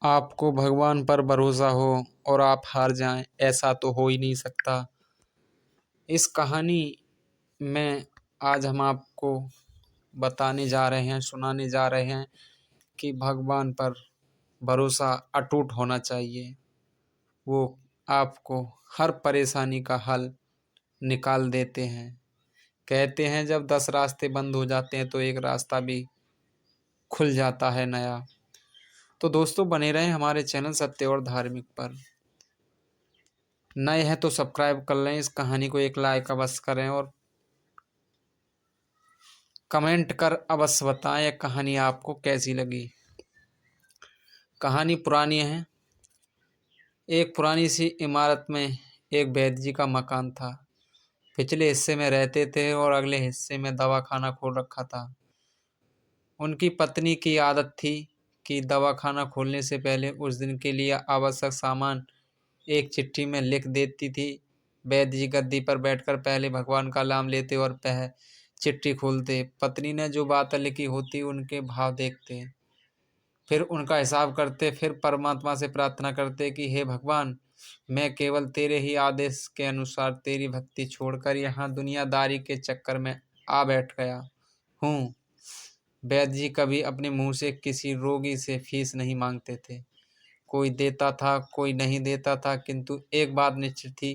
आपको भगवान पर भरोसा हो और आप हार जाएं, ऐसा तो हो ही नहीं सकता। इस कहानी में आज हम आपको बताने जा रहे हैं, सुनाने जा रहे हैं कि भगवान पर भरोसा अटूट होना चाहिए। वो आपको हर परेशानी का हल निकाल देते हैं। कहते हैं जब 10 रास्ते बंद हो जाते हैं तो एक रास्ता भी खुल जाता है नया। तो दोस्तों बने रहें हमारे चैनल सत्य और धार्मिक पर। नए हैं तो सब्सक्राइब कर लें, इस कहानी को एक लाइक अवश्य करें और कमेंट कर अवश्य बताएं यह कहानी आपको कैसी लगी। कहानी पुरानी है। एक पुरानी सी इमारत में एक वैद्य जी का मकान था। पिछले हिस्से में रहते थे और अगले हिस्से में दवाखाना खोल रखा था। उनकी पत्नी की आदत थी कि दवाखाना खोलने से पहले उस दिन के लिए आवश्यक सामान एक चिट्ठी में लिख देती थी। वैद्य जी गद्दी पर बैठकर पहले भगवान का नाम लेते और चिट्ठी खोलते। पत्नी ने जो बातें लिखी होती उनके भाव देखते, फिर उनका हिसाब करते, फिर परमात्मा से प्रार्थना करते कि हे भगवान, मैं केवल तेरे ही आदेश के अनुसार तेरी भक्ति छोड़कर यहाँ दुनियादारी के चक्कर में आ बैठ गया हूँ। वैद्य जी कभी अपने मुंह से किसी रोगी से फीस नहीं मांगते थे। कोई देता था, कोई नहीं देता था, किंतु एक बात निश्चित थी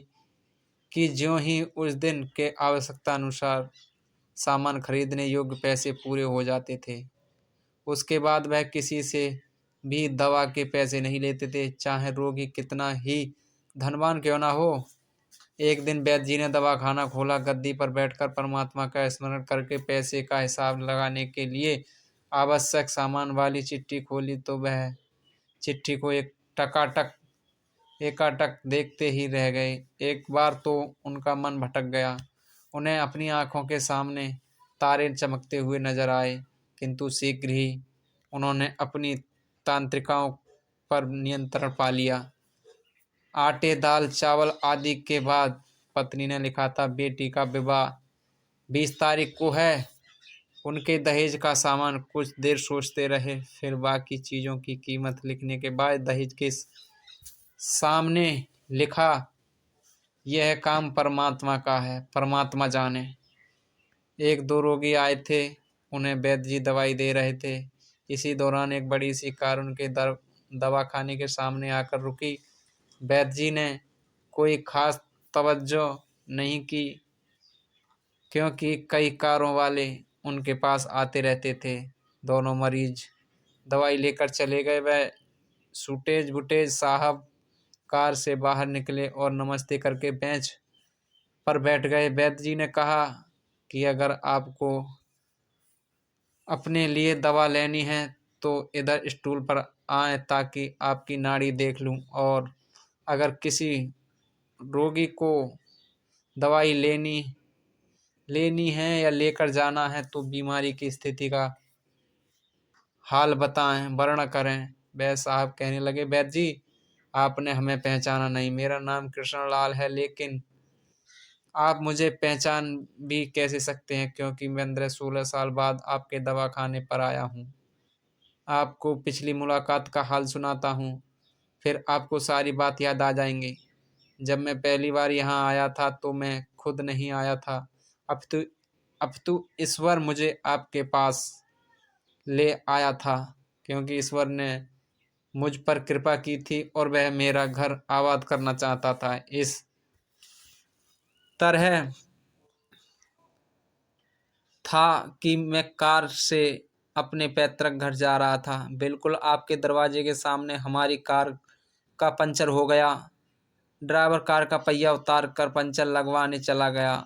कि ज्यों ही उस दिन के आवश्यकता अनुसार सामान खरीदने योग्य पैसे पूरे हो जाते थे, उसके बाद वह किसी से भी दवा के पैसे नहीं लेते थे, चाहे रोगी कितना ही धनवान क्यों ना हो। एक दिन वैद्य जी ने दवाखाना खोला। गद्दी पर बैठकर परमात्मा का स्मरण करके पैसे का हिसाब लगाने के लिए आवश्यक सामान वाली चिट्ठी खोली तो वह चिट्ठी को एकाटक देखते ही रह गए। एक बार तो उनका मन भटक गया। उन्हें अपनी आंखों के सामने तारे चमकते हुए नजर आए, किंतु शीघ्र ही उन्होंने अपनी तांत्रिकाओं पर नियंत्रण पा लिया। आटे, दाल, चावल आदि के बाद पत्नी ने लिखा था बेटी का विवाह 20 तारीख को है। उनके दहेज का सामान कुछ देर सोचते रहे, फिर बाकी चीज़ों की कीमत लिखने के बाद दहेज के सामने लिखा, यह काम परमात्मा का है, परमात्मा जाने। एक दो रोगी आए थे, उन्हें वैद्य जी दवाई दे रहे थे। इसी दौरान एक बड़ी सी कार उनके दवाखाने के सामने आकर रुकी। वैद्य जी ने कोई खास तवज्जो नहीं की, क्योंकि कई कारों वाले उनके पास आते रहते थे। दोनों मरीज दवाई लेकर चले गए। वह सूटेज बुटेज साहब कार से बाहर निकले और नमस्ते करके बेंच पर बैठ गए। वैद्य जी ने कहा कि अगर आपको अपने लिए दवा लेनी है तो इधर स्टूल पर आएं ताकि आपकी नाड़ी देख लूं, और अगर किसी रोगी को दवाई लेनी है या लेकर जाना है तो बीमारी की स्थिति का हाल बताएं, वर्णन करें। वैद्य साहब कहने लगे, वैद्य जी आपने हमें पहचाना नहीं। मेरा नाम कृष्णलाल है, लेकिन आप मुझे पहचान भी कैसे सकते हैं, क्योंकि मैं 15-16 साल बाद आपके दवाखाने पर आया हूँ। आपको पिछली मुलाकात का हाल सुनाता हूँ, फिर आपको सारी बात याद आ जाएंगी। जब मैं पहली बार यहाँ आया था तो मैं खुद नहीं आया था। अब तो ईश्वर मुझे आपके पास ले आया था, क्योंकि ईश्वर ने मुझ पर कृपा की थी और वह मेरा घर आबाद करना चाहता था। इस तरह था कि मैं कार से अपने पैतृक घर जा रहा था। बिल्कुल आपके दरवाजे के सामने हमारी कार का पंचर हो गया। ड्राइवर कार का पहिया उतार कर पंचर लगवाने चला गया।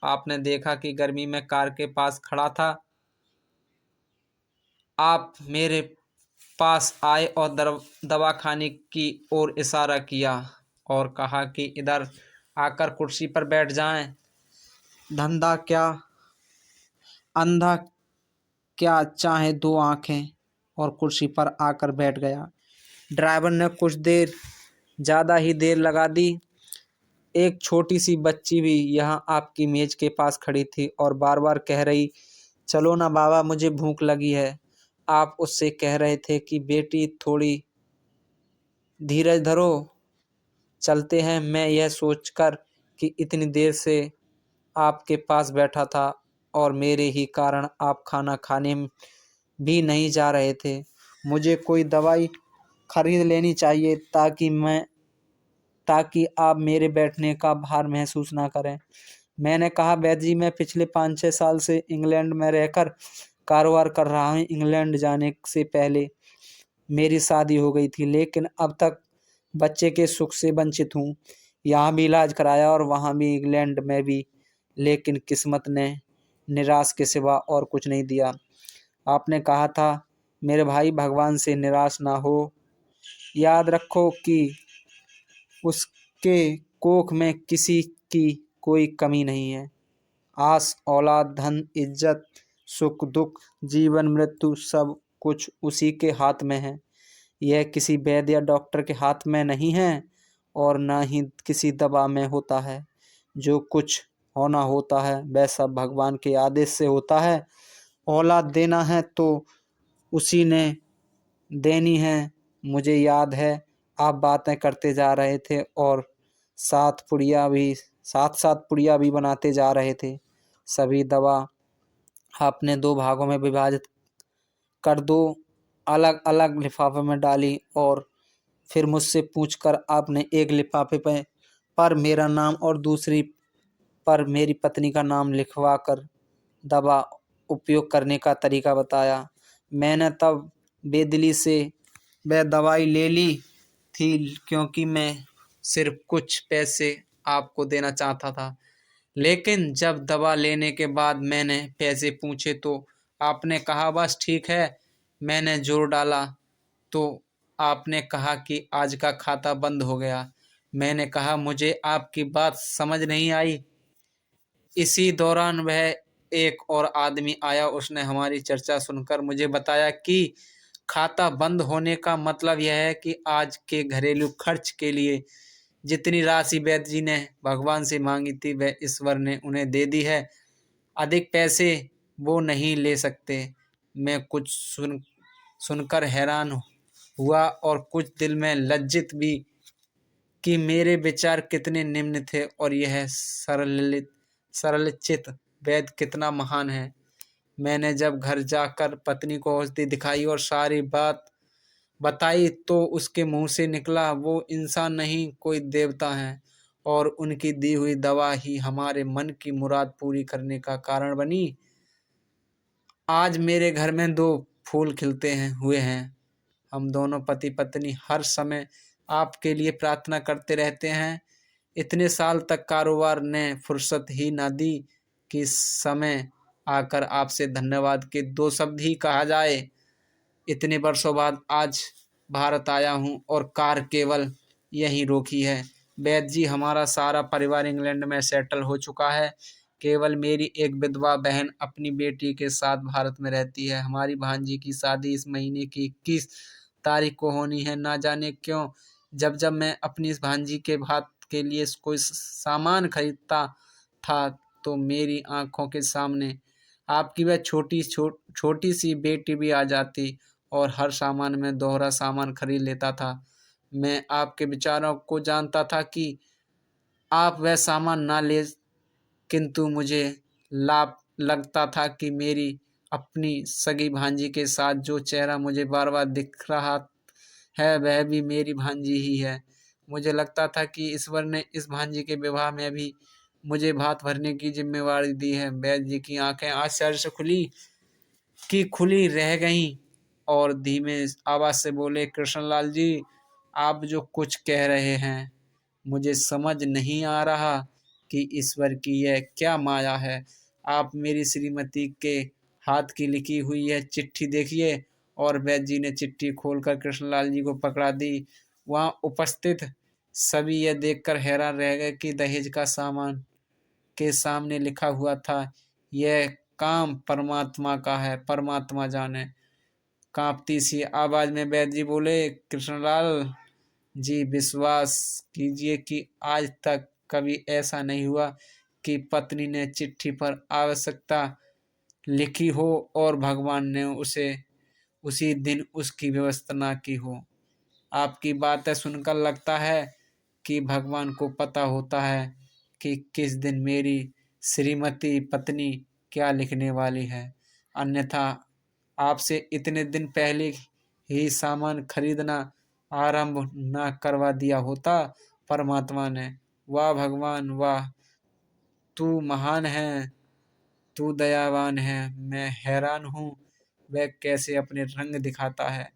आपने देखा कि गर्मी में कार के पास खड़ा था। आप मेरे पास आए और दवाखाने की ओर इशारा किया और कहा कि इधर आकर कुर्सी पर बैठ जाएं। धंधा क्या, अंधा क्या, चाहे दो आंखें, और कुर्सी पर आकर बैठ गया। ड्राइवर ने कुछ देर, ज़्यादा ही देर लगा दी। एक छोटी सी बच्ची भी यहाँ आपकी मेज के पास खड़ी थी और बार बार कह रही, चलो ना बाबा, मुझे भूख लगी है। आप उससे कह रहे थे कि बेटी थोड़ी धीरज धरो, चलते हैं। मैं यह सोचकर कि इतनी देर से आपके पास बैठा था और मेरे ही कारण आप खाना खाने भी नहीं जा रहे थे, मुझे कोई दवाई खरीद लेनी चाहिए ताकि आप मेरे बैठने का भार महसूस ना करें। मैंने कहा, वैद्य जी, मैं पिछले 5-6 साल से इंग्लैंड में रहकर कारोबार कर रहा हूँ। इंग्लैंड जाने से पहले मेरी शादी हो गई थी, लेकिन अब तक बच्चे के सुख से वंचित हूँ। यहाँ भी इलाज कराया और वहाँ भी, इंग्लैंड में भी, लेकिन किस्मत ने निराश के सिवा और कुछ नहीं दिया। आपने कहा था मेरे भाई, भगवान से निराश ना हो। याद रखो कि उसके कोख में किसी की कोई कमी नहीं है। आस, औलाद, धन, इज्जत, सुख दुख, जीवन मृत्यु, सब कुछ उसी के हाथ में है। यह किसी वैद्य या डॉक्टर के हाथ में नहीं है और न ही किसी दवा में होता है। जो कुछ होना होता है वह सब भगवान के आदेश से होता है। औलाद देना है तो उसी ने देनी है। मुझे याद है आप बातें करते जा रहे थे और साथ साथ पुड़िया भी बनाते जा रहे थे। सभी दवा आपने 2 भागों में विभाजित कर 2 अलग अलग लिफाफे में डाली और फिर मुझसे पूछकर आपने एक लिफाफे पर मेरा नाम और दूसरी पर मेरी पत्नी का नाम लिखवा कर दवा उपयोग करने का तरीका बताया। मैंने तब बेदिली से वह दवाई ले ली थी, क्योंकि मैं सिर्फ कुछ पैसे आपको देना चाहता था। लेकिन जब दवा लेने के बाद मैंने पैसे पूछे तो आपने कहा, बस ठीक है। मैंने जोर डाला तो आपने कहा कि आज का खाता बंद हो गया। मैंने कहा, मुझे आपकी बात समझ नहीं आई। इसी दौरान वह एक और आदमी आया। उसने हमारी चर्चा सुनकर मुझे बताया कि खाता बंद होने का मतलब यह है कि आज के घरेलू खर्च के लिए जितनी राशि वैद्य जी ने भगवान से मांगी थी वह ईश्वर ने उन्हें दे दी है। अधिक पैसे वो नहीं ले सकते। मैं कुछ सुनकर हैरान हुआ और कुछ दिल में लज्जित भी कि मेरे विचार कितने निम्न थे और यह सरलचित वैद्य कितना महान है। मैंने जब घर जाकर पत्नी को औषधि दिखाई और सारी बात बताई तो उसके मुंह से निकला, वो इंसान नहीं, कोई देवता है और उनकी दी हुई दवा ही हमारे मन की मुराद पूरी करने का कारण बनी। आज मेरे घर में 2 फूल खिलते हुए हैं। हम दोनों पति पत्नी हर समय आपके लिए प्रार्थना करते रहते हैं। इतने साल तक कारोबार ने फुर्सत ही ना दी कि समय आकर आपसे धन्यवाद के 2 शब्द ही कहा जाए। इतने वर्षों बाद आज भारत आया हूँ और कार केवल यहीं रोकी है। वैद्य जी, हमारा सारा परिवार इंग्लैंड में सेटल हो चुका है। केवल मेरी एक विधवा बहन अपनी बेटी के साथ भारत में रहती है। हमारी भांजी की शादी इस महीने की 21 तारीख को होनी है। ना जाने क्यों जब जब मैं अपनी इस भांजी के भात के लिए कोई सामान खरीदता था तो मेरी आंखों के सामने आपकी वह छोटी सी बेटी भी आ जाती और हर सामान में दोहरा सामान खरीद लेता था। मैं आपके विचारों को जानता था कि आप वह सामान ना ले, किंतु मुझे लाभ लगता था कि मेरी अपनी सगी भांजी के साथ जो चेहरा मुझे बार बार दिख रहा है वह भी मेरी भांजी ही है। मुझे लगता था कि ईश्वर ने इस भांजी के विवाह में भी मुझे भात भरने की जिम्मेवारी दी है। वैद्य जी की आंखें आश्चर्य से खुली रह गईं और धीमे आवाज से बोले, कृष्णलाल जी, आप जो कुछ कह रहे हैं मुझे समझ नहीं आ रहा कि ईश्वर की यह क्या माया है। आप मेरी श्रीमती के हाथ की लिखी हुई यह चिट्ठी देखिए। और वैद्य जी ने चिट्ठी खोलकर कृष्णलाल जी को पकड़ा दी। वहां उपस्थित सभी यह देखकर हैरान रह गए कि दहेज का सामान के सामने लिखा हुआ था, यह काम परमात्मा का है, परमात्मा जाने। कांपती सी आवाज में वैद्य जी बोले, कृष्णलाल जी, विश्वास कीजिए कि आज तक कभी ऐसा नहीं हुआ कि पत्नी ने चिट्ठी पर आवश्यकता लिखी हो और भगवान ने उसे उसी दिन उसकी व्यवस्था ना की हो। आपकी बातें सुनकर लगता है कि भगवान को पता होता है कि किस दिन मेरी श्रीमती पत्नी क्या लिखने वाली है, अन्यथा आपसे इतने दिन पहले ही सामान खरीदना आरंभ न करवा दिया होता। परमात्मा ने, वाह भगवान वाह, तू महान है, तू दयावान है। मैं हैरान हूँ वह कैसे अपने रंग दिखाता है।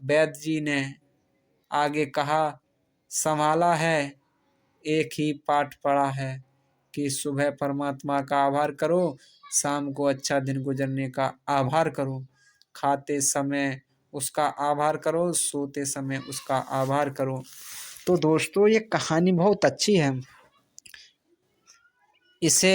वैद्य जी ने आगे कहा, संभाला है, एक ही पाठ पढ़ा है कि सुबह परमात्मा का आभार करो, शाम को अच्छा दिन गुजरने का आभार करो, खाते समय उसका आभार करो, सोते समय उसका आभार करो। तो दोस्तों ये कहानी बहुत अच्छी है। इसे